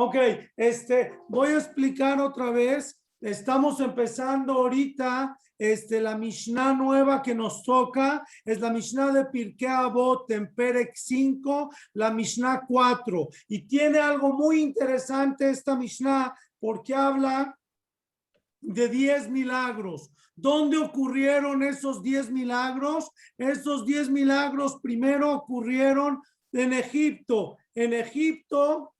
Ok, voy a explicar otra vez. Estamos empezando ahorita, la Mishnah nueva que nos toca es la Mishnah de Pirkei Avot en Perek 5, la Mishnah 4. Y tiene algo muy interesante esta Mishnah porque habla de 10 milagros. ¿Dónde ocurrieron esos 10 milagros? Esos 10 milagros primero ocurrieron en Egipto. En Egipto,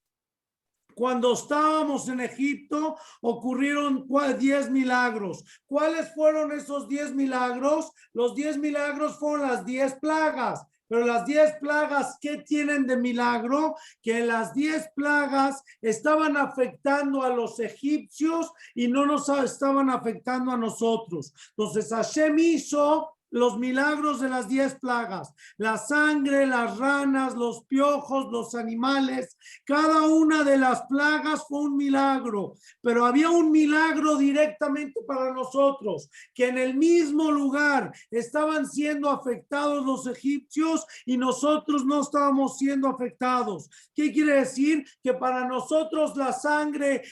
cuando estábamos en Egipto, ocurrieron 10 milagros. ¿Cuáles fueron esos 10 milagros? Los 10 milagros fueron las 10 plagas. Pero las 10 plagas, ¿qué tienen de milagro? Que las 10 plagas estaban afectando a los egipcios y no nos estaban afectando a nosotros. Entonces Hashem hizo los milagros de las 10 plagas, la sangre, las ranas, los piojos, los animales, cada una de las plagas fue un milagro, pero había un milagro directamente para nosotros, que en el mismo lugar estaban siendo afectados los egipcios y nosotros no estábamos siendo afectados. ¿Qué quiere decir? Que para nosotros la sangre,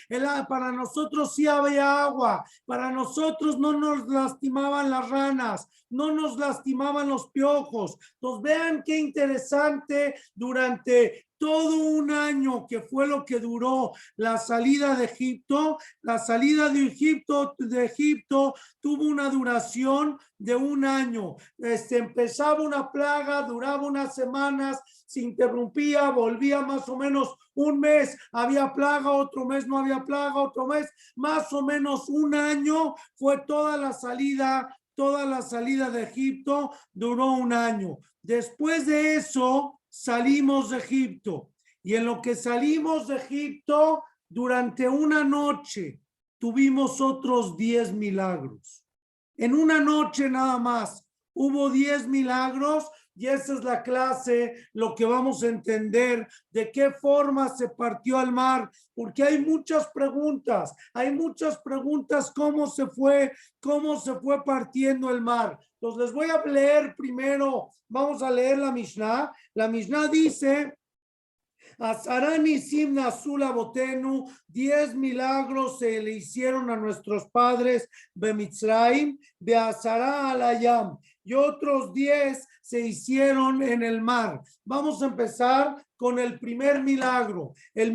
para nosotros sí había agua, para nosotros no nos lastimaban las ranas, no nos lastimaban los piojos. Entonces vean qué interesante, durante todo un año que fue lo que duró la salida de Egipto, la salida de Egipto tuvo una duración de un año. Empezaba una plaga, duraba unas semanas, se interrumpía, volvía más o menos un mes, había plaga, otro mes no había plaga, otro mes, más o menos un año fue toda la salida de Egipto, duró un año. Después de eso salimos de Egipto, y en lo que salimos de Egipto, durante una noche tuvimos otros 10 milagros. En una noche nada más hubo 10 milagros. Y esa es la clase, lo que vamos a entender, de qué forma se partió el mar, porque hay muchas preguntas, cómo se fue partiendo el mar. Entonces les voy a leer primero, vamos a leer la Mishnah. La Mishnah dice: Asarani Simna Zula Botenu, 10 milagros se le hicieron a nuestros padres Bemitzraim, Beazara Alayam, y otros 10 se hicieron en el mar. Vamos a empezar con el primer milagro. El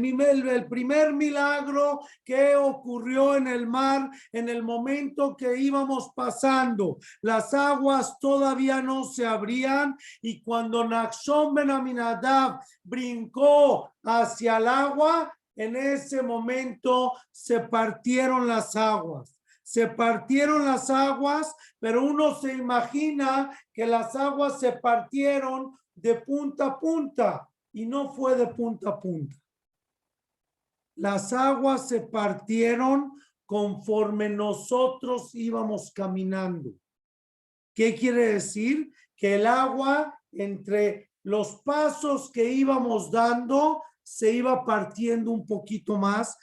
primer milagro que ocurrió en el mar en el momento que íbamos pasando. Las aguas todavía no se abrían, y cuando Nachshon ben Aminadab brincó hacia el agua, en ese momento se partieron las aguas. Pero uno se imagina que las aguas se partieron de punta a punta, y no fue de punta a punta. Las aguas se partieron conforme nosotros íbamos caminando. ¿Qué quiere decir? Que el agua, entre los pasos que íbamos dando, se iba partiendo un poquito más,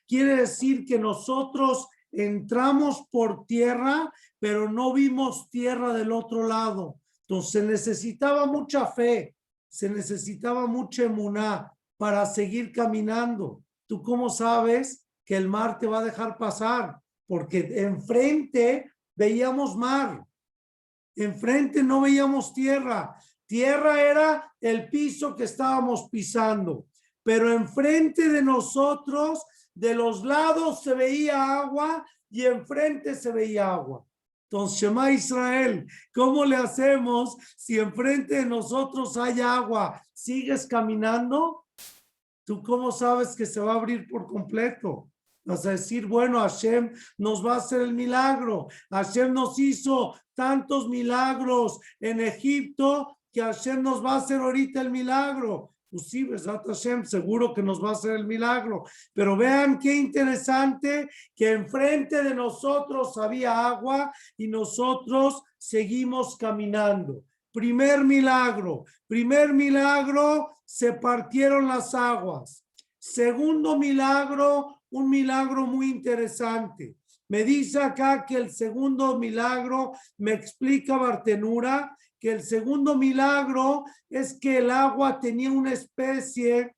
Quiere decir que nosotros entramos por tierra, pero no vimos tierra del otro lado. Entonces se necesitaba mucha fe, se necesitaba mucha emuná para seguir caminando. ¿Tú cómo sabes que el mar te va a dejar pasar? Porque enfrente veíamos mar, enfrente no veíamos tierra. Tierra era el piso que estábamos pisando, pero enfrente de nosotros, de los lados se veía agua y enfrente se veía agua. Entonces, Shema Israel, ¿cómo le hacemos si enfrente de nosotros hay agua? ¿Sigues caminando? ¿Tú cómo sabes que se va a abrir por completo? Vas a decir, bueno, Hashem nos va a hacer el milagro. Hashem nos hizo tantos milagros en Egipto que Hashem nos va a hacer ahorita el milagro. Pues sí, ¿verdad, Hashem? Seguro que nos va a hacer el milagro. Pero vean qué interesante, que enfrente de nosotros había agua y nosotros seguimos caminando. Primer milagro, se partieron las aguas. Segundo milagro, un milagro muy interesante. Me dice acá que el segundo milagro, me explica Bartenura, que el segundo milagro es que el agua tenía una especie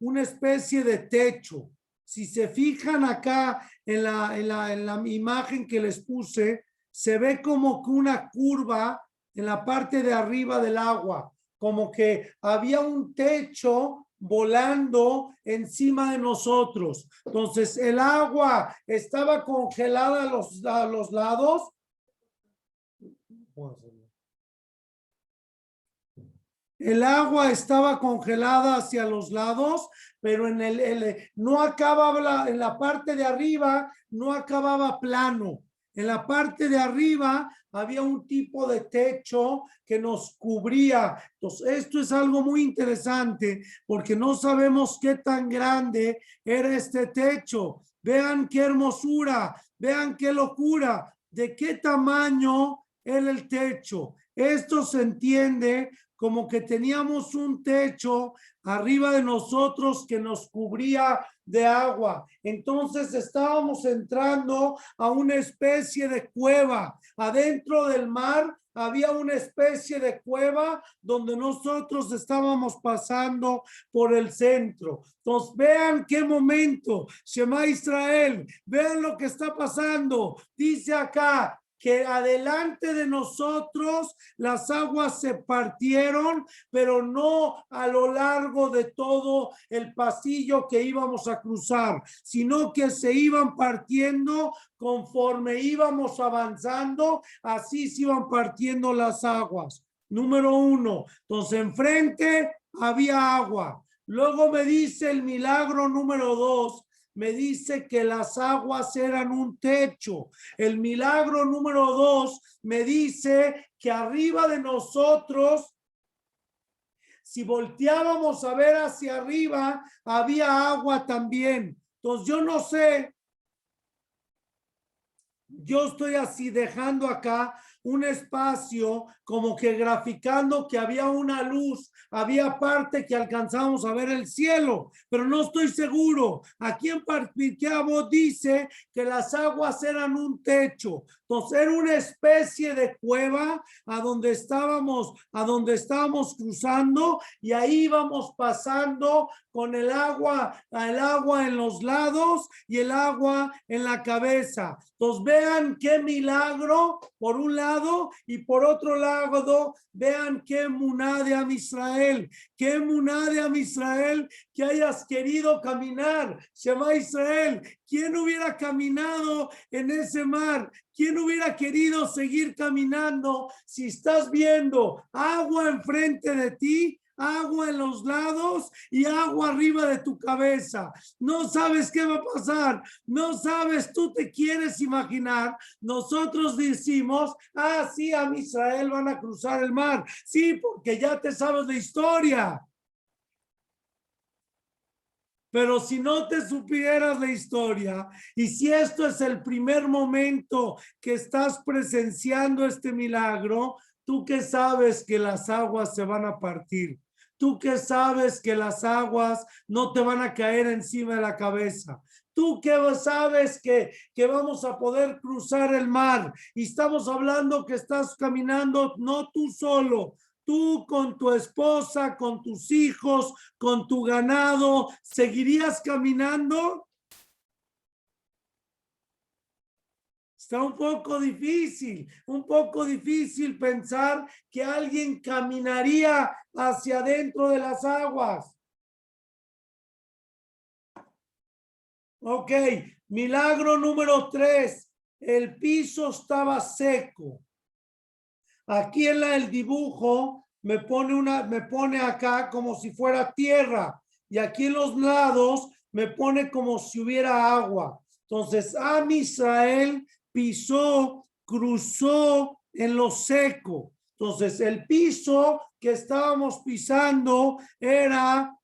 una especie de techo. Si se fijan acá en la imagen que les puse, se ve como que una curva en la parte de arriba del agua, como que había un techo volando encima de nosotros. Entonces el agua estaba congelada a los lados. El agua estaba congelada hacia los lados, pero no acababa en la parte de arriba, no acababa plano. En la parte de arriba había un tipo de techo que nos cubría. Entonces, esto es algo muy interesante porque no sabemos qué tan grande era este techo. Vean qué hermosura, vean qué locura, de qué tamaño era el techo. Esto se entiende como que teníamos un techo arriba de nosotros que nos cubría de agua. Entonces estábamos entrando a una especie de cueva. Adentro del mar había una especie de cueva donde nosotros estábamos pasando por el centro. Entonces vean qué momento, Shema Israel, vean lo que está pasando. Dice acá que adelante de nosotros las aguas se partieron, pero no a lo largo de todo el pasillo que íbamos a cruzar, sino que se iban partiendo conforme íbamos avanzando, así se iban partiendo las aguas. Número uno, entonces enfrente había agua. Luego me dice el milagro número dos, me dice que las aguas eran un techo. El milagro número dos me dice que arriba de nosotros, si volteábamos a ver hacia arriba, había agua también. Entonces yo no sé, yo estoy así dejando acá un espacio como que graficando que había una luz, había parte que alcanzamos a ver el cielo, pero no estoy seguro. Aquí en Pirkei Avot dice que las aguas eran un techo, entonces era una especie de cueva a donde estábamos cruzando y ahí íbamos pasando con el agua en los lados y el agua en la cabeza. Entonces vean qué milagro por un lado y por otro lado vean qué emuná de Am Israel, qué emuná de Am Israel que hayas querido caminar. Shema Israel, ¿quién hubiera caminado en ese mar? ¿Quién hubiera querido seguir caminando si estás viendo agua enfrente de ti? Agua en los lados y agua arriba de tu cabeza. No sabes qué va a pasar, no sabes, tú te quieres imaginar. Nosotros decimos, sí, a Israel van a cruzar el mar. Sí, porque ya te sabes la historia. Pero si no te supieras la historia y si esto es el primer momento que estás presenciando este milagro, tú que sabes que las aguas se van a partir. Tú que sabes que las aguas no te van a caer encima de la cabeza. Tú que sabes que vamos a poder cruzar el mar y estamos hablando que estás caminando no tú solo, tú con tu esposa, con tus hijos, con tu ganado, ¿seguirías caminando? Está un poco difícil pensar que alguien caminaría hacia adentro de las aguas. Ok, milagro número 3, el piso estaba seco. Aquí en el dibujo me pone acá como si fuera tierra y aquí en los lados me pone como si hubiera agua. Entonces, Am Israel pisó, cruzó en lo seco. Entonces, el piso que estábamos pisando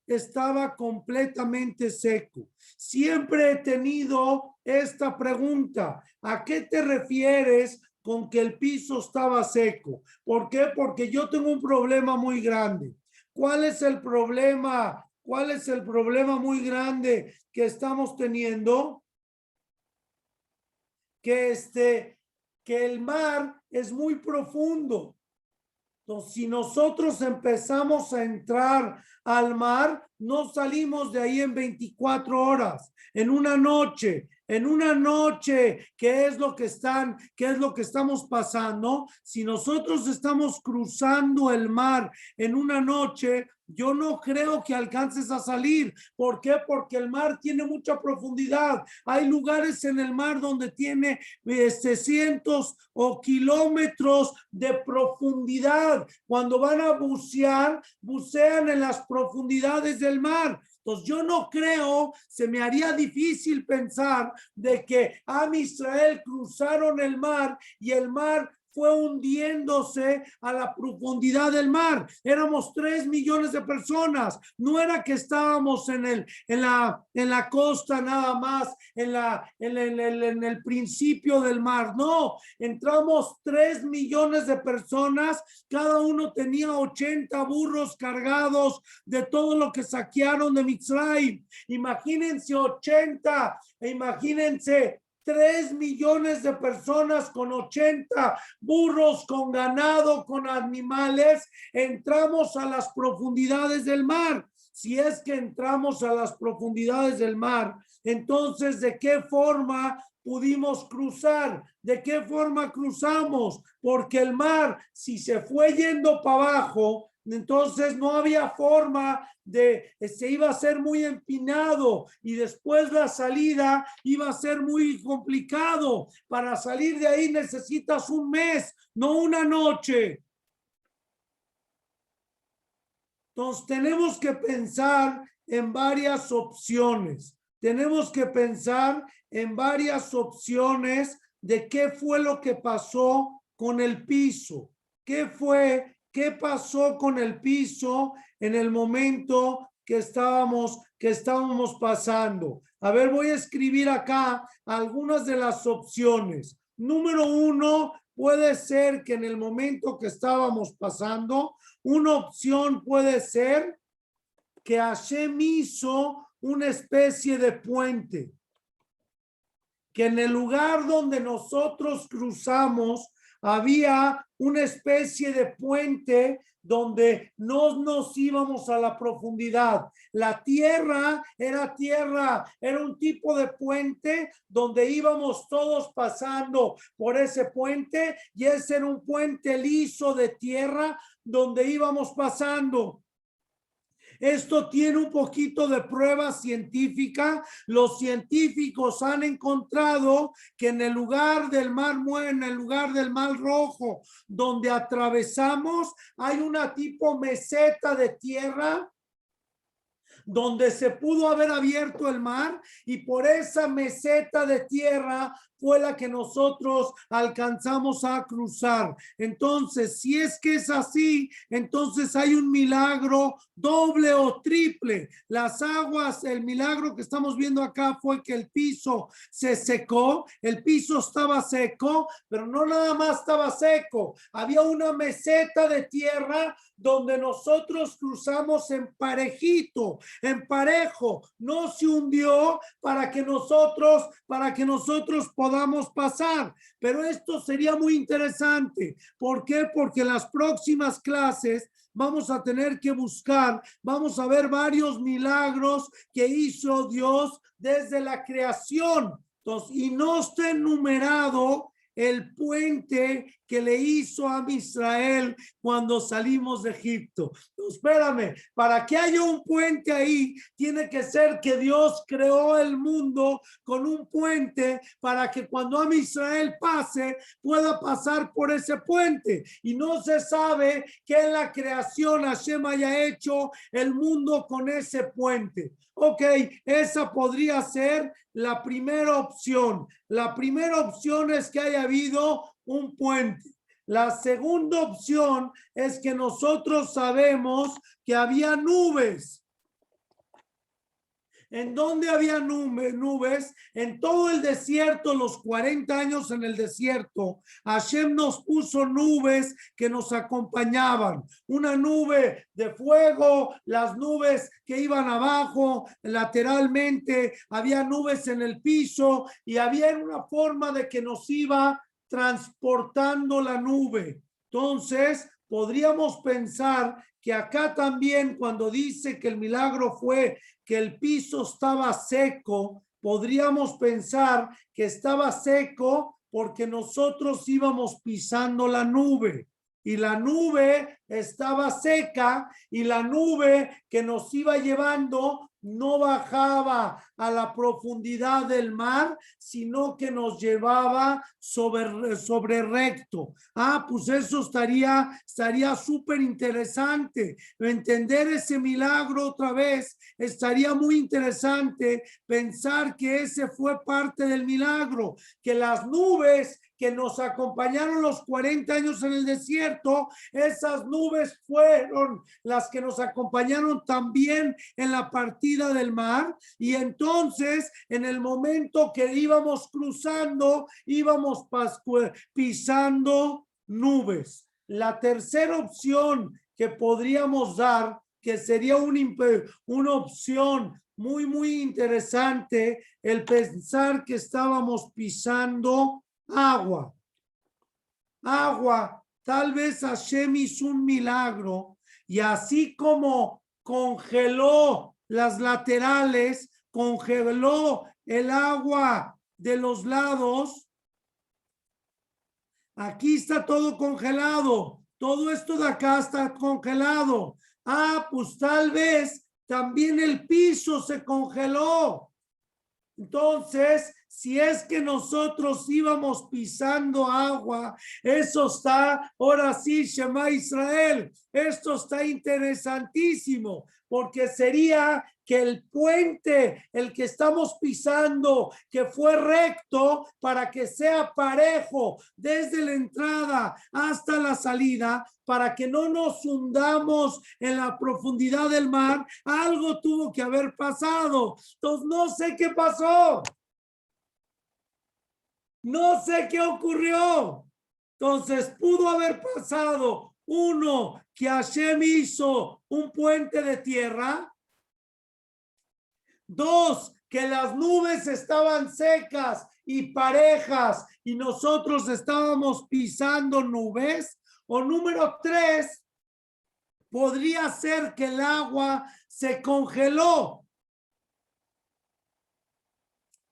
estaba completamente seco. Siempre he tenido esta pregunta: ¿a qué te refieres con que el piso estaba seco? ¿Por qué? Porque yo tengo un problema muy grande. ¿Cuál es el problema? ¿Cuál es el problema muy grande que estamos teniendo? Que el mar es muy profundo. Entonces, si nosotros empezamos a entrar al mar, no salimos de ahí en 24 horas, en una noche, ¿qué es lo que estamos pasando? Si nosotros estamos cruzando el mar en una noche, yo no creo que alcances a salir. ¿Por qué? Porque el mar tiene mucha profundidad. Hay lugares en el mar donde tiene cientos o kilómetros de profundidad. Cuando van a bucear, bucean en las profundidades del mar. Entonces yo no creo, se me haría difícil pensar de que Am Israel cruzaron el mar y el mar fue hundiéndose a la profundidad del mar. Éramos 3 millones de personas. No era que estábamos en la costa nada más, en el principio del mar. No, entramos 3 millones de personas. Cada uno tenía 80 burros cargados de todo lo que saquearon de Mitzrayim. Imagínense 80, imagínense 3 millones de personas con 80 burros, con ganado, con animales. Entramos a las profundidades del mar. Si es que entramos a las profundidades del mar, entonces, ¿de qué forma pudimos cruzar? ¿De qué forma cruzamos? Porque el mar, si se fue yendo para abajo, entonces no había forma se iba a ser muy empinado y después la salida iba a ser muy complicado. Para salir de ahí necesitas un mes, no una noche. Entonces tenemos que pensar en varias opciones. Tenemos que pensar en varias opciones de qué fue lo que pasó con el piso. ¿Qué pasó con el piso en el momento que estábamos pasando? A ver, voy a escribir acá algunas de las opciones. Número 1, puede ser que en el momento que estábamos pasando, una opción puede ser que Hashem hizo una especie de puente, que en el lugar donde nosotros cruzamos había una especie de puente donde no nos íbamos a la profundidad. La tierra, era un tipo de puente donde íbamos todos pasando por ese puente y ese era un puente liso de tierra donde íbamos pasando. Esto tiene un poquito de prueba científica. Los científicos han encontrado que en el lugar del Mar Rojo, donde atravesamos, hay una tipo meseta de tierra donde se pudo haber abierto el mar y por esa meseta de tierra fue la que nosotros alcanzamos a cruzar. Entonces, si es que es así, entonces hay un milagro doble o triple. Las aguas, el milagro que estamos viendo acá fue que el piso se secó, el piso estaba seco, pero no nada más estaba seco, había una meseta de tierra donde nosotros cruzamos en parejito, en parejo, no se hundió para que nosotros podamos pasar. Pero esto sería muy interesante. ¿Por qué? Porque en las próximas clases vamos a tener que buscar, vamos a ver varios milagros que hizo Dios desde la creación. Entonces, y no está enumerado el puente que le hizo a Israel cuando salimos de Egipto. Entonces, espérame, para que haya un puente ahí, tiene que ser que Dios creó el mundo con un puente para que cuando a Israel pase, pueda pasar por ese puente. Y no se sabe que en la creación Hashem haya hecho el mundo con ese puente. Ok, esa podría ser la primera opción. La primera opción es que haya habido un puente. La segunda opción es que nosotros sabemos que había nubes. ¿En dónde había nubes? En todo el desierto, los 40 años en el desierto, Hashem nos puso nubes que nos acompañaban. Una nube de fuego, las nubes que iban abajo, lateralmente, había nubes en el piso y había una forma de que nos iba transportando la nube. Entonces, podríamos pensar que acá también cuando dice que el milagro fue que el piso estaba seco, podríamos pensar que estaba seco porque nosotros íbamos pisando la nube. Y la nube estaba seca y la nube que nos iba llevando no bajaba a la profundidad del mar, sino que nos llevaba sobre recto. Pues eso estaría súper interesante. Entender ese milagro otra vez, estaría muy interesante pensar que ese fue parte del milagro, que las nubes que nos acompañaron los 40 años en el desierto, esas nubes fueron las que nos acompañaron también en la partida del mar. Y entonces, en el momento que íbamos cruzando, íbamos pisando nubes. La tercera opción que podríamos dar, que sería una opción muy interesante, el pensar que estábamos pisando agua. Tal vez Hashem hizo un milagro y así como congeló las laterales, congeló el agua de los lados, aquí está todo congelado, todo esto de acá está congelado. Pues tal vez también el piso se congeló. Entonces, si es que nosotros íbamos pisando agua, eso está, ahora sí, Shema Israel, esto está interesantísimo, porque sería que el puente, el que estamos pisando, que fue recto para que sea parejo desde la entrada hasta la salida, para que no nos hundamos en la profundidad del mar, algo tuvo que haber pasado. Entonces, no sé qué pasó. No sé qué ocurrió. Entonces, pudo haber pasado, uno, que Hashem hizo un puente de tierra. Dos, que las nubes estaban secas y parejas y nosotros estábamos pisando nubes. O número tres, podría ser que el agua se congeló.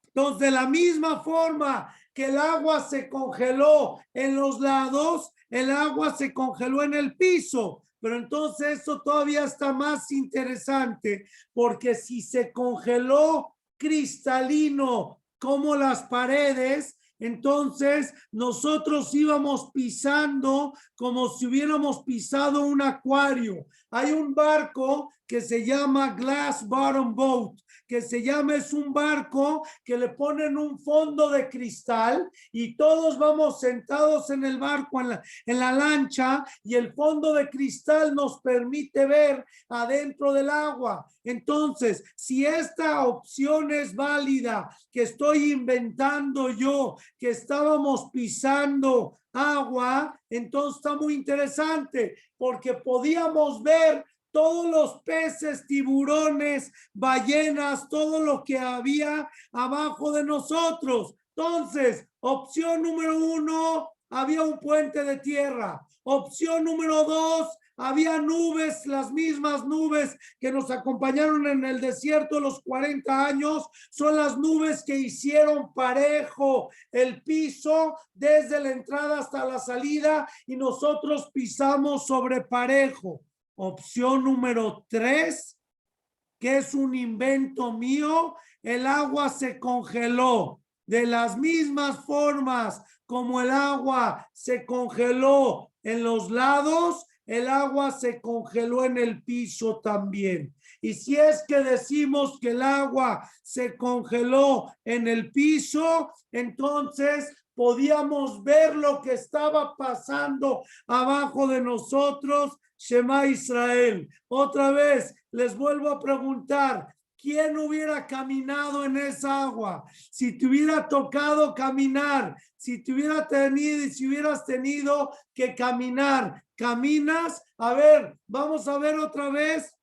Entonces, de la misma forma que el agua se congeló en los lados, el agua se congeló en el piso. Pero entonces eso todavía está más interesante, porque si se congeló cristalino como las paredes, entonces nosotros íbamos pisando como si hubiéramos pisado un acuario. Hay un barco que se llama Glass Bottom Boat, que es un barco que le ponen un fondo de cristal y todos vamos sentados en el barco, en la lancha, y el fondo de cristal nos permite ver adentro del agua. Entonces, si esta opción es válida, que estoy inventando yo, que estábamos pisando agua, entonces está muy interesante, porque podíamos ver todos los peces, tiburones, ballenas, todo lo que había abajo de nosotros. Entonces, opción número uno, había un puente de tierra. Opción número dos, había nubes, las mismas nubes que nos acompañaron en el desierto los 40 años, son las nubes que hicieron parejo el piso desde la entrada hasta la salida y nosotros pisamos sobre parejo. Opción número tres, que es un invento mío, el agua se congeló. De las mismas formas como el agua se congeló en los lados, el agua se congeló en el piso también. Y si es que decimos que el agua se congeló en el piso, entonces podíamos ver lo que estaba pasando abajo de nosotros. Shema Israel. Otra vez les vuelvo a preguntar, ¿quién hubiera caminado en esa agua? Si te hubiera tocado caminar, si hubieras tenido que caminar, ¿caminas? A ver, vamos a ver otra vez.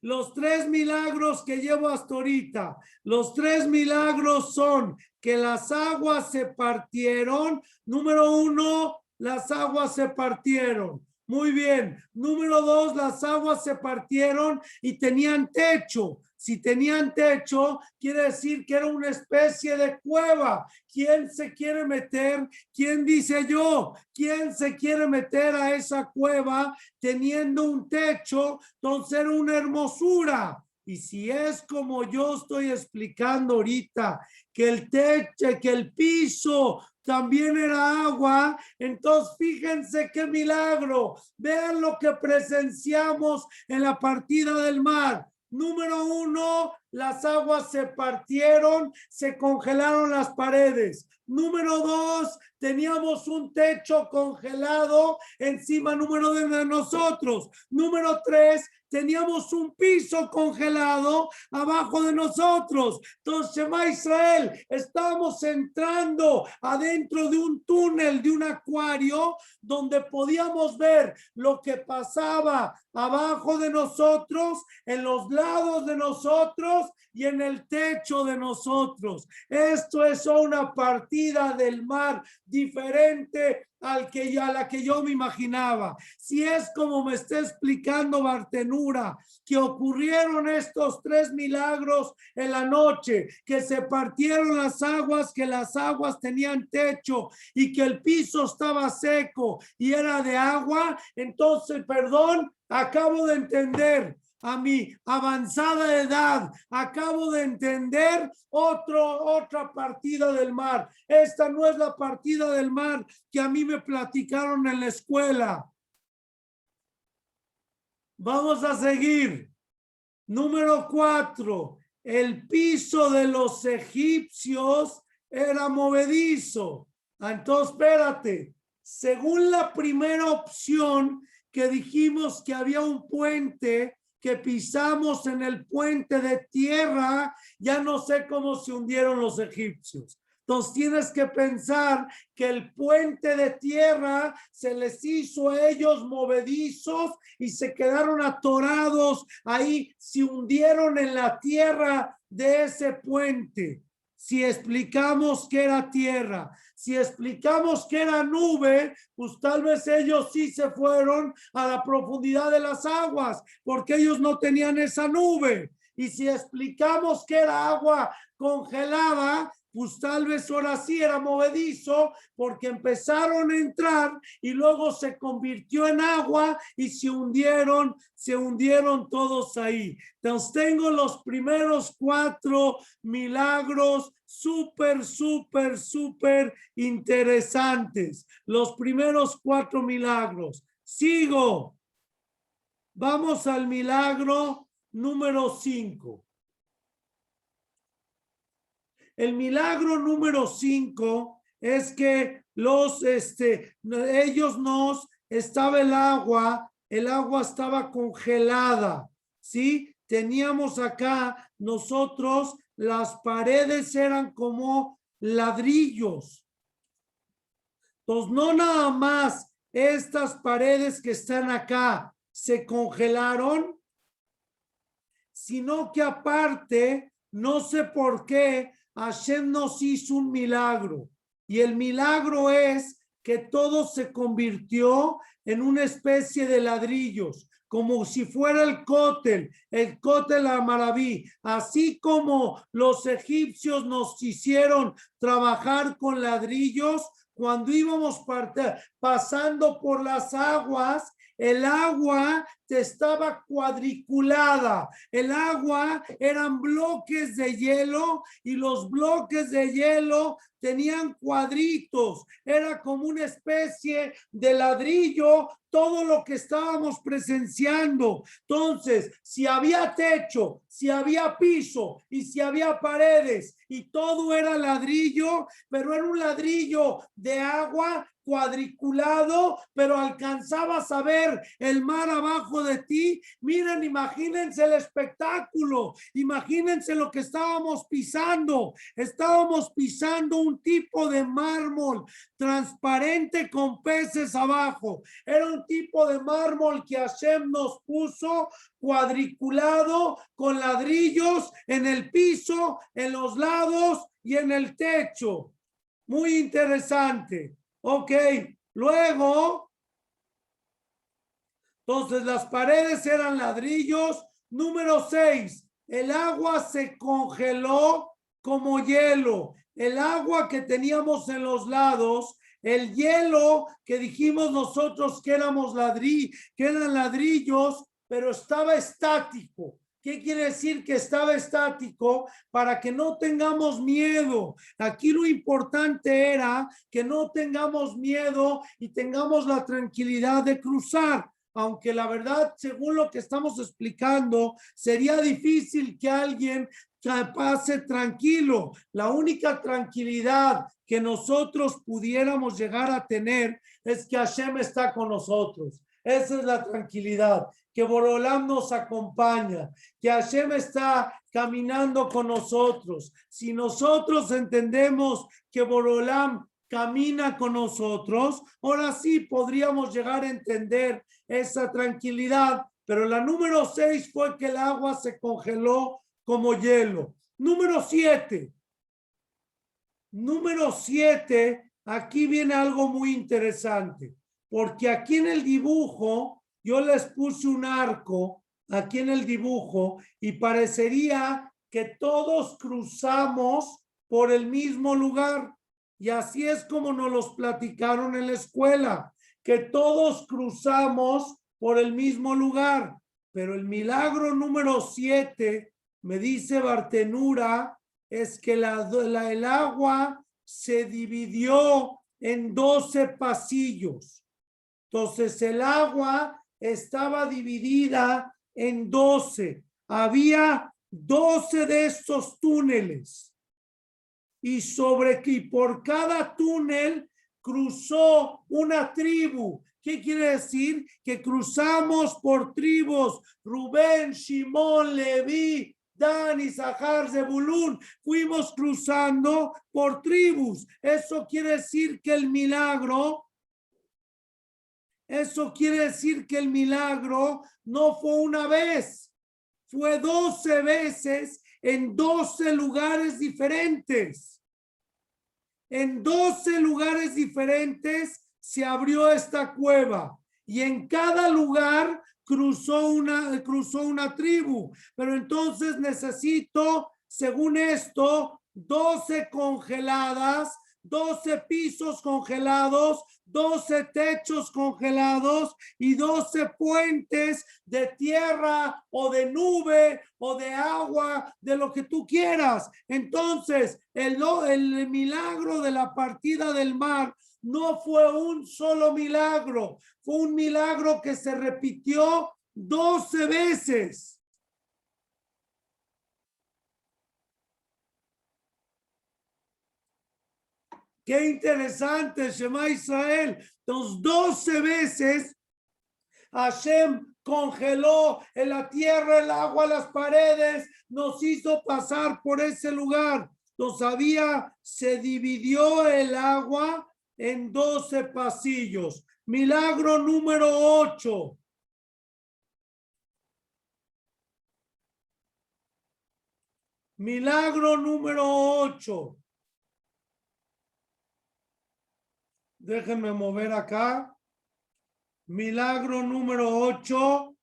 Los tres milagros que llevo hasta ahorita, los tres milagros son que las aguas se partieron. Número uno, las aguas se partieron. Muy bien. Número 2, las aguas se partieron y tenían techo. Si tenían techo, quiere decir que era una especie de cueva. ¿Quién se quiere meter? ¿Quién dice yo? ¿Quién se quiere meter a esa cueva teniendo un techo? Entonces era una hermosura. Y si es como yo estoy explicando ahorita, que el techo, que el piso también era agua, entonces fíjense qué milagro. Vean lo que presenciamos en la partida del mar. Número 1, las aguas se partieron, se congelaron las paredes. Número 2, teníamos un techo congelado encima número de nosotros. Número 3, teníamos un piso congelado abajo de nosotros. Entonces, Shema Israel, estamos entrando adentro de un túnel, de un acuario, donde podíamos ver lo que pasaba abajo de nosotros, en los lados de nosotros y en el techo de nosotros. Esto es una partida del mar diferente a la que yo me imaginaba. Si es como me está explicando Bartenura, que ocurrieron estos 3 milagros en la noche, que se partieron las aguas, que las aguas tenían techo y que el piso estaba seco y era de agua, entonces, perdón, acabo de entender. A mi avanzada edad, acabo de entender otra partida del mar. Esta no es la partida del mar que a mí me platicaron en la escuela. Vamos a seguir. Número 4. El piso de los egipcios era movedizo. Entonces, espérate. Según la primera opción que dijimos que había un puente, que pisamos en el puente de tierra, ya no sé cómo se hundieron los egipcios. Entonces tienes que pensar que el puente de tierra se les hizo a ellos movedizos y se quedaron atorados ahí, se hundieron en la tierra de ese puente. Si explicamos que era tierra, si explicamos que era nube, pues tal vez ellos sí se fueron a la profundidad de las aguas, porque ellos no tenían esa nube. Y si explicamos que era agua congelada, pues tal vez ahora sí era movedizo, porque empezaron a entrar y luego se convirtió en agua y se hundieron todos ahí. Entonces tengo los primeros 4 milagros súper interesantes. Los primeros 4 milagros. Sigo. Vamos al milagro número 5. El milagro número 5 es que ellos estaba el agua estaba congelada, ¿sí? Teníamos acá nosotros, las paredes eran como ladrillos. Entonces, no nada más estas paredes que están acá se congelaron, sino que aparte, no sé por qué, Hashem nos hizo un milagro. Y el milagro es que todo se convirtió en una especie de ladrillos, como si fuera el Kotel Amaraví. Así como los egipcios nos hicieron trabajar con ladrillos, cuando íbamos pasando por las aguas, el agua estaba cuadriculada. El agua eran bloques de hielo y los bloques de hielo tenían cuadritos. Era como una especie de ladrillo todo lo que estábamos presenciando. Entonces, si había techo, si había piso y si había paredes y todo era ladrillo, pero era un ladrillo de agua cuadriculado, pero alcanzabas a ver el mar abajo de ti. Miren, imagínense el espectáculo, imagínense lo que estábamos pisando. Estábamos pisando un tipo de mármol transparente con peces abajo. Era un tipo de mármol que Hashem nos puso cuadriculado con ladrillos en el piso, en los lados y en el techo. Muy interesante. Ok, Luego, entonces las paredes eran ladrillos. Número 6, el agua se congeló como hielo. El agua que teníamos en los lados, el hielo que dijimos nosotros que que eran ladrillos, pero estaba estático. ¿Qué quiere decir que estaba estático? Para que no tengamos miedo. Aquí lo importante era que no tengamos miedo y tengamos la tranquilidad de cruzar. Aunque la verdad, según lo que estamos explicando, sería difícil que alguien pase tranquilo. La única tranquilidad que nosotros pudiéramos llegar a tener es que Hashem está con nosotros. Esa es la tranquilidad, que Borolam nos acompaña, que Hashem está caminando con nosotros. Si nosotros entendemos que Borolam camina con nosotros, ahora sí podríamos llegar a entender esa tranquilidad. Pero la número 6 fue que el agua se congeló como hielo. Número 7. Número 7, aquí viene algo muy interesante, porque aquí en el dibujo yo les puse un arco, aquí en el dibujo, y parecería que todos cruzamos por el mismo lugar. Y así es como nos los platicaron en la escuela, que todos cruzamos por el mismo lugar. Pero el milagro número 7, me dice Bartenura, es que el agua se dividió en 12 pasillos. Entonces el agua estaba dividida en 12. Había 12 de estos túneles. Y por cada túnel cruzó una tribu. ¿Qué quiere decir? Que cruzamos por tribus. Rubén, Shimón, Leví, Dan, Isahar, Zebulún, fuimos cruzando por tribus. Eso quiere decir que el milagro no fue una vez, fue 12 veces en 12 lugares diferentes. En 12 lugares diferentes se abrió esta cueva y en cada lugar cruzó una tribu. Pero entonces necesito, según esto, 12 congeladas, 12 pisos congelados, 12 techos congelados y 12 puentes de tierra o de nube o de agua, de lo que tú quieras. Entonces, el milagro de la partida del mar no fue un solo milagro, fue un milagro que se repitió 12 veces. Qué interesante, Shema Israel. Entonces, 12 veces Hashem congeló en la tierra, el agua, las paredes, nos hizo pasar por ese lugar. Todavía se dividió el agua en 12 pasillos. Milagro número 8. Milagro número 8. Déjenme mover acá. Milagro número 8.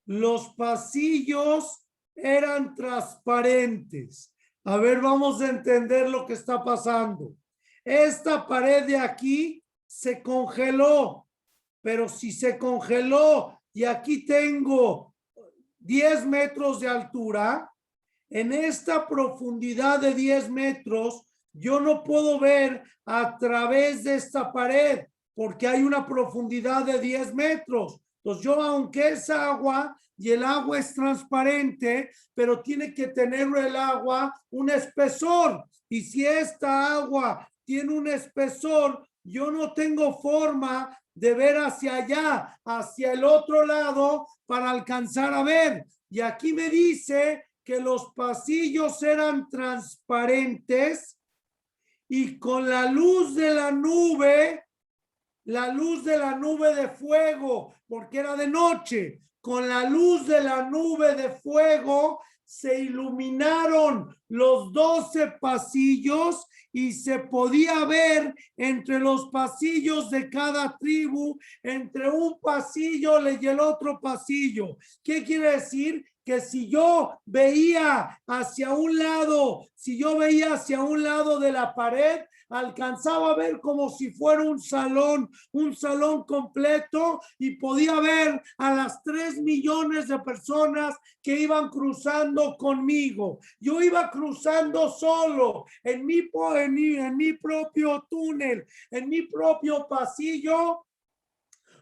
Los pasillos eran transparentes. A ver, vamos a entender lo que está pasando. Esta pared de aquí se congeló, pero si se congeló y aquí tengo 10 metros de altura, en esta profundidad de 10 metros, yo no puedo ver a través de esta pared porque hay una profundidad de 10 metros. Entonces yo, aunque es agua y el agua es transparente, pero tiene que tener el agua un espesor. Y si esta agua tiene un espesor, yo no tengo forma de ver hacia allá, hacia el otro lado, para alcanzar a ver. Y aquí me dice que los pasillos eran transparentes y con la luz de la nube de fuego, porque era de noche, con la luz de la nube de fuego se iluminaron los 12 pasillos y se podía ver entre los pasillos de cada tribu, entre un pasillo y el otro pasillo. ¿Qué quiere decir? Que si yo veía hacia un lado, de la pared, alcanzaba a ver como si fuera un salón completo, y podía ver a las 3 millones de personas que iban cruzando conmigo. Yo iba cruzando solo en mi propio túnel, en mi propio pasillo,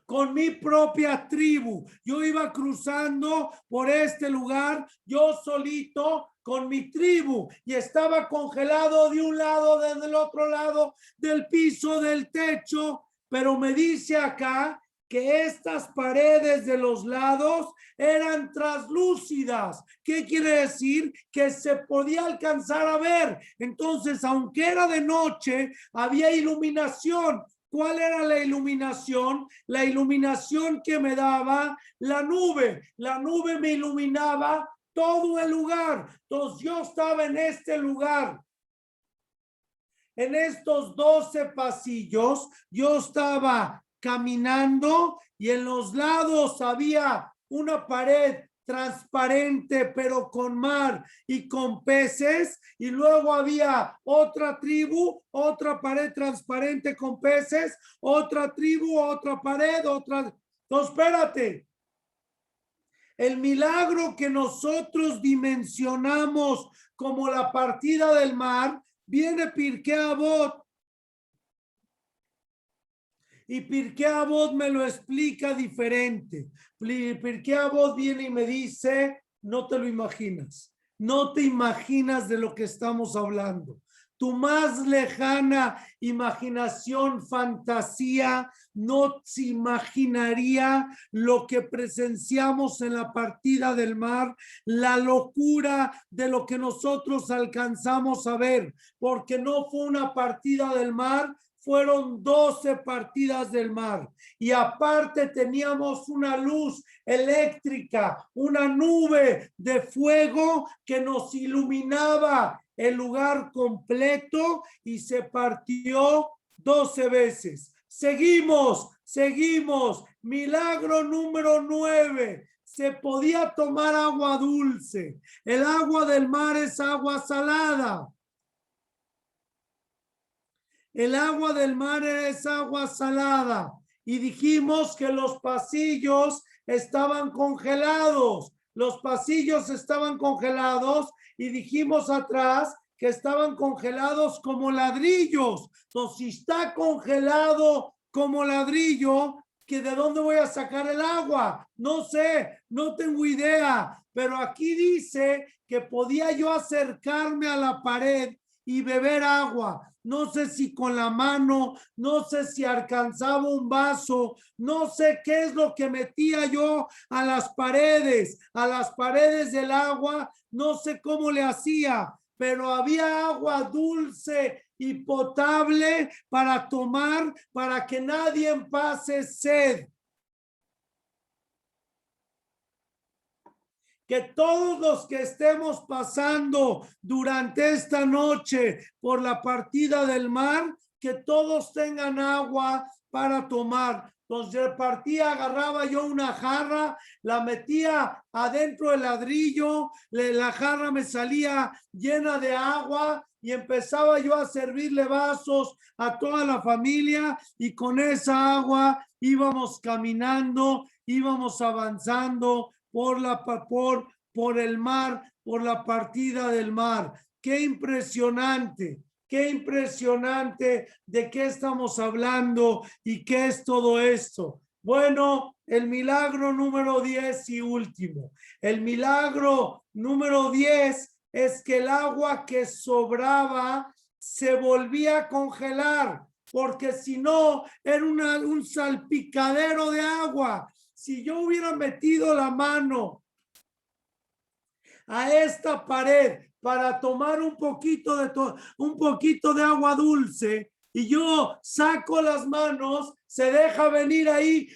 con mi propia tribu. Yo iba cruzando por este lugar, yo solito, con mi tribu, y estaba congelado de un lado, desde el otro lado del piso, del techo. Pero me dice acá que estas paredes de los lados eran translúcidas. ¿Qué quiere decir? Que se podía alcanzar a ver. Entonces, aunque era de noche, había iluminación. ¿Cuál era la iluminación? La iluminación que me daba la nube. La nube me iluminaba todo el lugar. Entonces yo estaba en este lugar. En estos 12 pasillos, yo estaba caminando y en los lados había una pared transparente, pero con mar y con peces, y luego había otra tribu, otra pared transparente con peces, otra tribu, otra pared, otra. No, espérate. El milagro que nosotros dimensionamos como la partida del mar, viene Pirkei Avot. Y Pirkei Avot me lo explica diferente. Pirkei Avot viene y me dice, no te lo imaginas. No te imaginas de lo que estamos hablando. Tu más lejana imaginación, fantasía, no se imaginaría lo que presenciamos en la partida del mar, la locura de lo que nosotros alcanzamos a ver, porque no fue una partida del mar, fueron 12 partidas del mar, y aparte teníamos una luz eléctrica, una nube de fuego que nos iluminaba el lugar completo, y se partió 12 veces. Seguimos. Milagro número 9. Se podía tomar agua dulce. El agua del mar es agua salada. El agua del mar es agua salada. Y dijimos que los pasillos estaban congelados. Y dijimos atrás que estaban congelados como ladrillos. Entonces, si está congelado como ladrillo, ¿que de dónde voy a sacar el agua? No sé, no tengo idea. Pero aquí dice que podía yo acercarme a la pared y beber agua. No sé si con la mano, no sé si alcanzaba un vaso, no sé qué es lo que metía yo a las paredes del agua, no sé cómo le hacía, pero había agua dulce y potable para tomar, para que nadie pase sed. Que todos los que estemos pasando durante esta noche por la partida del mar, que todos tengan agua para tomar. Entonces partía, agarraba yo una jarra, la metía adentro del ladrillo, la jarra me salía llena de agua y empezaba yo a servirle vasos a toda la familia, y con esa agua íbamos caminando, íbamos avanzando por el mar, por la partida del mar. Qué impresionante de qué estamos hablando y qué es todo esto. Bueno, el milagro número 10 y último. El milagro número 10 es que el agua que sobraba se volvía a congelar, porque si no era un salpicadero de agua. Si yo hubiera metido la mano a esta pared para tomar un poquito de agua dulce, y yo saco las manos, se deja venir ahí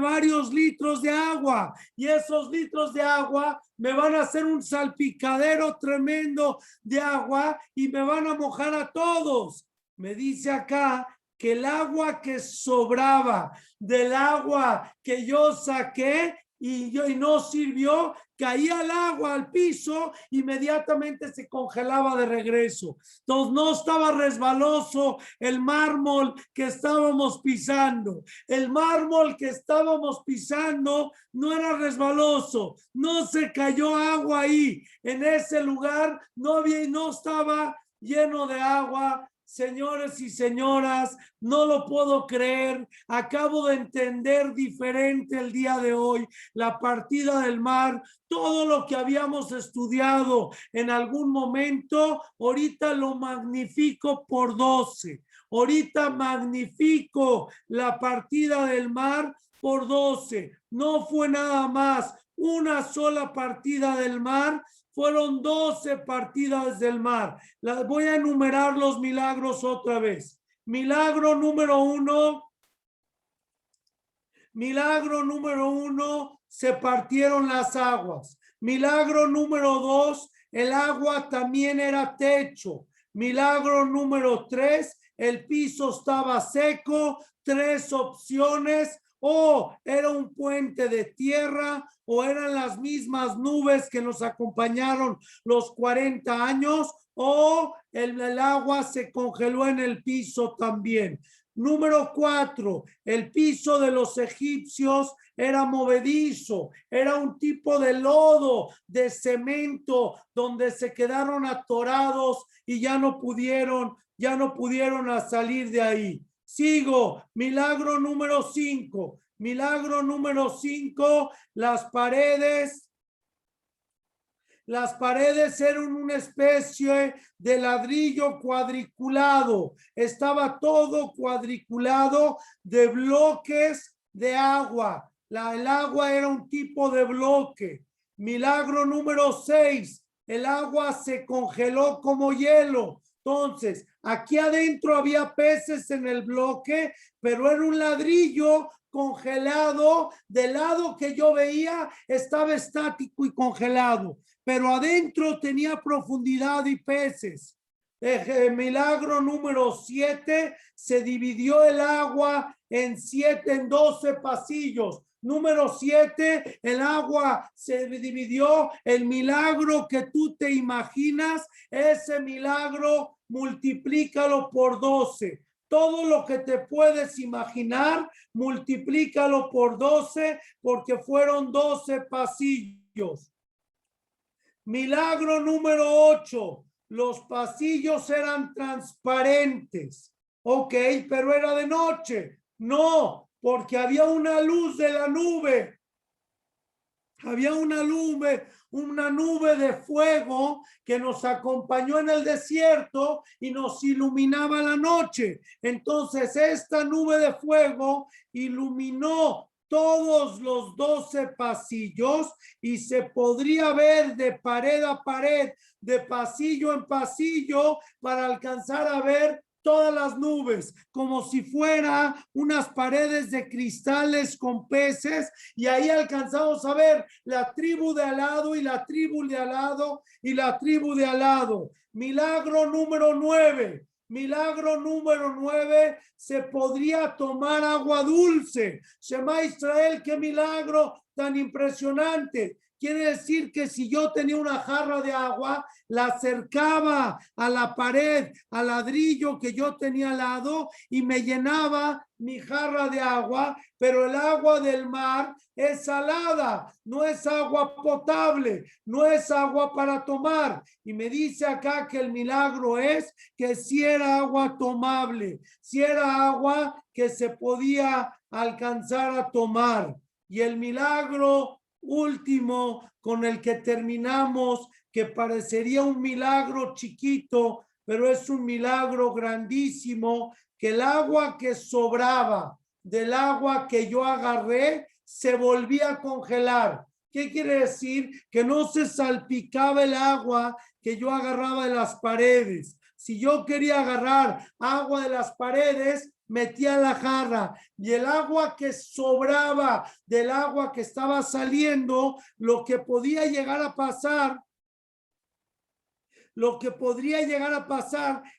varios litros de agua, y esos litros de agua me van a hacer un salpicadero tremendo de agua y me van a mojar a todos. Me dice acá que el agua que sobraba del agua que yo saqué y no sirvió, caía el agua al piso, inmediatamente se congelaba de regreso. Entonces no estaba resbaloso el mármol que estábamos pisando. El mármol que estábamos pisando no era resbaloso, no se cayó agua ahí. En ese lugar no estaba lleno de agua. Señores y señoras, no lo puedo creer. Acabo de entender diferente el día de hoy la partida del mar. Todo lo que habíamos estudiado en algún momento, ahorita lo magnifico por 12. Ahorita magnifico la partida del mar por 12. No fue nada más una sola partida del mar, fueron 12 partidas del mar. Las voy a enumerar los milagros otra vez. Milagro número 1. Milagro número 1, se partieron las aguas. Milagro número 2, el agua también era techo. Milagro número 3, el piso estaba seco. 3 opciones: o era un puente de tierra, o eran las mismas nubes que nos acompañaron los 40 años, o el agua se congeló en el piso también. Número 4, el piso de los egipcios era movedizo, era un tipo de lodo, de cemento, donde se quedaron atorados y ya no pudieron salir de ahí. Sigo, milagro número 5. Milagro número 5, las paredes eran una especie de ladrillo cuadriculado. Estaba todo cuadriculado de bloques de agua. El agua era un tipo de bloque. Milagro número 6, el agua se congeló como hielo. Entonces, aquí adentro había peces en el bloque, pero era un ladrillo congelado. Del lado que yo veía estaba estático y congelado, pero adentro tenía profundidad y peces. Milagro número 7, se dividió el agua en 12 pasillos. Número 7, el agua se dividió. El milagro que tú te imaginas, ese milagro multiplícalo por 12. Todo lo que te puedes imaginar, multiplícalo por 12, porque fueron 12 pasillos. Milagro número 8, los pasillos eran transparentes. Ok, pero era de noche. No, porque había una luz de la nube. Había una nube de fuego que nos acompañó en el desierto y nos iluminaba la noche. Entonces, esta nube de fuego iluminó todos los 12 pasillos y se podría ver de pared a pared, de pasillo en pasillo, para alcanzar a ver todas las nubes, como si fuera unas paredes de cristales con peces, y ahí alcanzamos a ver la tribu de al lado y la tribu de al lado y la tribu de al lado. Milagro número 9. Milagro número 9, se podría tomar agua dulce. Shema Israel, qué milagro tan impresionante. Quiere decir que si yo tenía una jarra de agua, la acercaba a la pared, al ladrillo que yo tenía al lado, y me llenaba mi jarra de agua, pero el agua del mar es salada, no es agua potable, no es agua para tomar. Y me dice acá que el milagro es que si era agua tomable, si era agua que se podía alcanzar a tomar. Y el milagro último con el que terminamos, que parecería un milagro chiquito, pero es un milagro grandísimo, que el agua que sobraba del agua que yo agarré se volvía a congelar. ¿Qué quiere decir? Que no se salpicaba el agua que yo agarraba de las paredes, Si yo quería agarrar agua de las paredes, metía la jarra y el agua que sobraba del agua que estaba saliendo, lo que podría llegar a pasar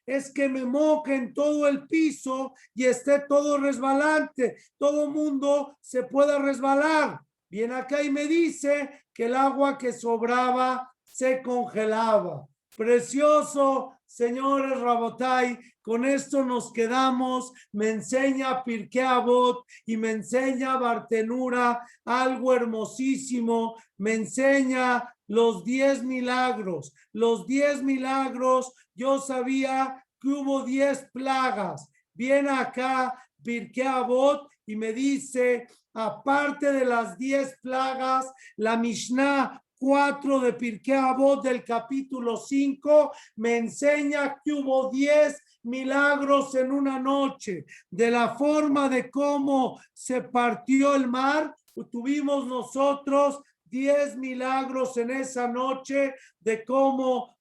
es que me moje en todo el piso y esté todo resbalante. Todo mundo se puede resbalar. Viene acá y me dice que el agua que sobraba se congelaba. Precioso, señores Rabotai, con esto nos quedamos. Me enseña Pirkei Avot y me enseña Bartenura, algo hermosísimo. Me enseña los 10 milagros. Los 10 milagros, yo sabía que hubo 10 plagas. Viene acá Pirkei Avot y me dice, aparte de las 10 plagas, la Mishnah 4 de Pirkei Avot del capítulo 5 me enseña que hubo 10 milagros en una noche. De la forma de cómo se partió el mar, tuvimos nosotros 10 milagros en esa noche de cómo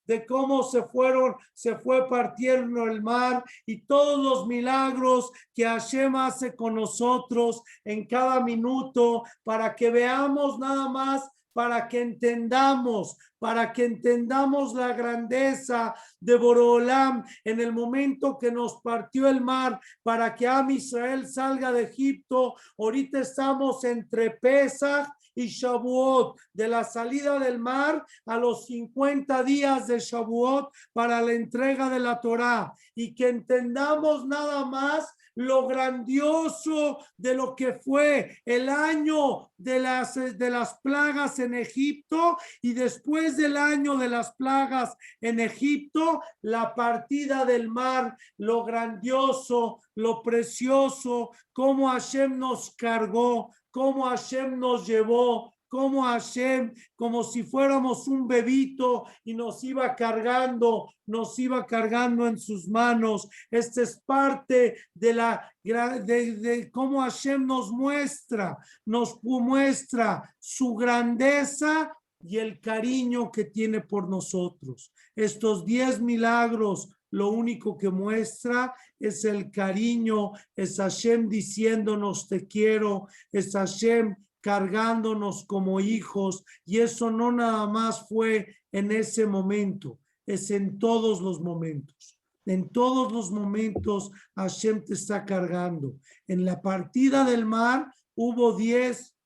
se fue partiendo el mar y todos los milagros que Hashem hace con nosotros en cada minuto para que veamos nada más, para que entendamos la grandeza de Borolam en el momento que nos partió el mar para que Am Israel salga de Egipto. Ahorita estamos entre Pesach y Shavuot, de la salida del mar a los 50 días de Shavuot para la entrega de la Torá, y que entendamos nada más lo grandioso de lo que fue el año de las plagas en Egipto, y después del año de las plagas en Egipto, la partida del mar, lo grandioso, lo precioso, cómo Hashem nos cargó, cómo Hashem nos llevó, cómo Hashem, como si fuéramos un bebito, y nos iba cargando en sus manos. Esta es parte de cómo Hashem nos muestra su grandeza y el cariño que tiene por nosotros. Estos 10 milagros, lo único que muestra es el cariño, es Hashem diciéndonos te quiero, es Hashem cargándonos como hijos, y eso no nada más fue en ese momento, es en todos los momentos. En todos los momentos Hashem te está cargando. En la partida del mar hubo 10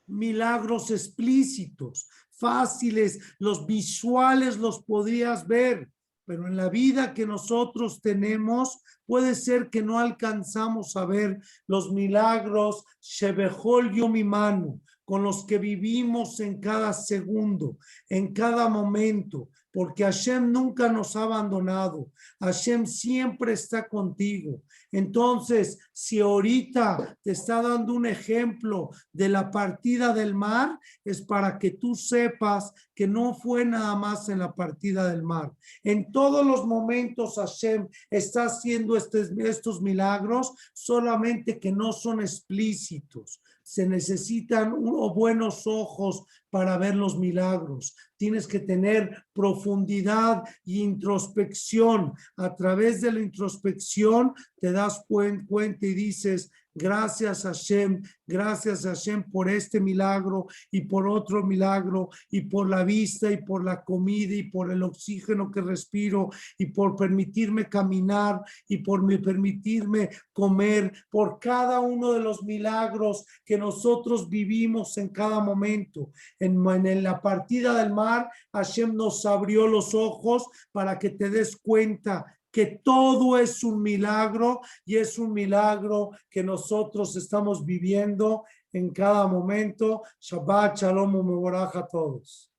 milagros explícitos, fáciles, los visuales los podrías ver, pero en la vida que nosotros tenemos puede ser que no alcanzamos a ver los milagros Shebehol Yom Imanu, con los que vivimos en cada segundo, en cada momento, porque Hashem nunca nos ha abandonado. Hashem siempre está contigo. Entonces, si ahorita te está dando un ejemplo de la partida del mar, es para que tú sepas que no fue nada más en la partida del mar. En todos los momentos Hashem está haciendo estos milagros, solamente que no son explícitos. Se necesitan buenos ojos para ver los milagros. Tienes que tener profundidad e introspección. A través de la introspección te das cuenta y dices, gracias Hashem por este milagro y por otro milagro, y por la vista y por la comida y por el oxígeno que respiro y por permitirme caminar y por permitirme comer, por cada uno de los milagros que nosotros vivimos en cada momento. En la partida del mar, Hashem nos abrió los ojos para que te des cuenta que todo es un milagro, y es un milagro que nosotros estamos viviendo en cada momento. Shabbat Shalom Umevorach a todos.